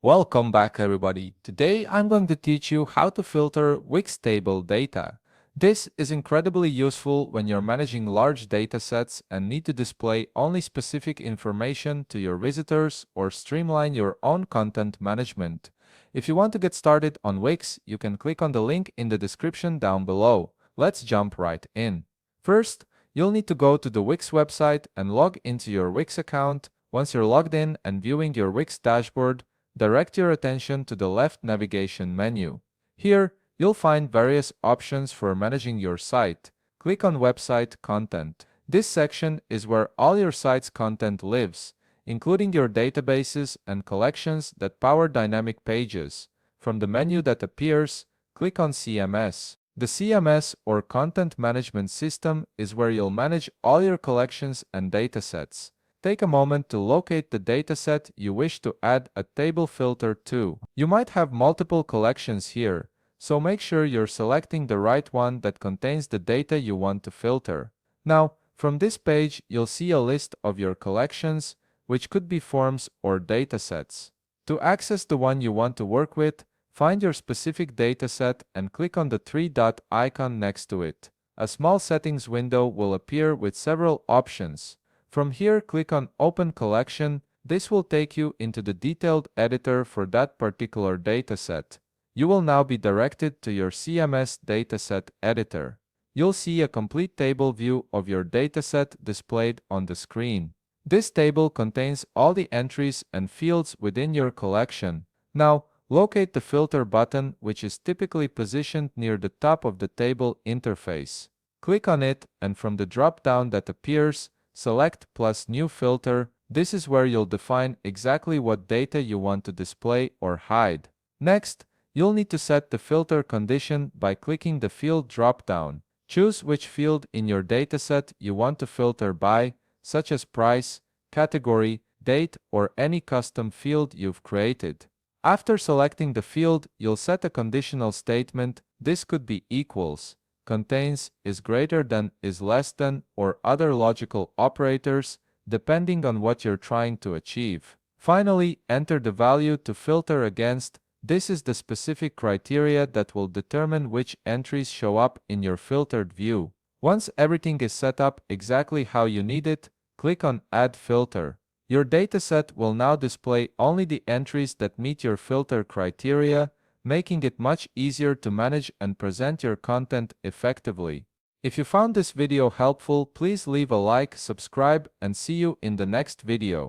Welcome back everybody. Today I'm going to teach you how to filter Wix table data. This is incredibly useful when you're managing large data sets and need to display only specific information to your visitors or streamline your own content management. If you want to get started on Wix, you can click on the link in the description down below. Let's jump right in. First, you'll need to go to the Wix website and log into your Wix account. Once you're logged in and viewing your Wix dashboard, direct your attention to the left navigation menu. Here, you'll find various options for managing your site. Click on Website Content. This section is where all your site's content lives, including your databases and collections that power dynamic pages. From the menu that appears, click on CMS. The CMS or Content Management System is where you'll manage all your collections and datasets. Take a moment to locate the dataset you wish to add a table filter to. You might have multiple collections here, so make sure you're selecting the right one that contains the data you want to filter. Now, from this page, you'll see a list of your collections, which could be forms or datasets. To access the one you want to work with, find your specific dataset and click on the three-dot icon next to it. A small settings window will appear with several options. From here, click on Open Collection. This will take you into the detailed editor for that particular dataset. You will now be directed to your CMS dataset editor. You'll see a complete table view of your dataset displayed on the screen. This table contains all the entries and fields within your collection. Now, locate the filter button, which is typically positioned near the top of the table interface. Click on it, and from the drop-down that appears, select plus New Filter. This is where you'll define exactly what data you want to display or hide. Next, you'll need to set the filter condition by clicking the field drop-down. Choose which field in your dataset you want to filter by, such as price, category, date, or any custom field you've created. After selecting the field, you'll set a conditional statement. This could be equals, contains, is greater than, is less than, or other logical operators, depending on what you're trying to achieve. Finally, enter the value to filter against. This is the specific criteria that will determine which entries show up in your filtered view. Once everything is set up exactly how you need it, click on Add Filter. Your dataset will now display only the entries that meet your filter criteria, making it much easier to manage and present your content effectively. If you found this video helpful, please leave a like, subscribe, and see you in the next video.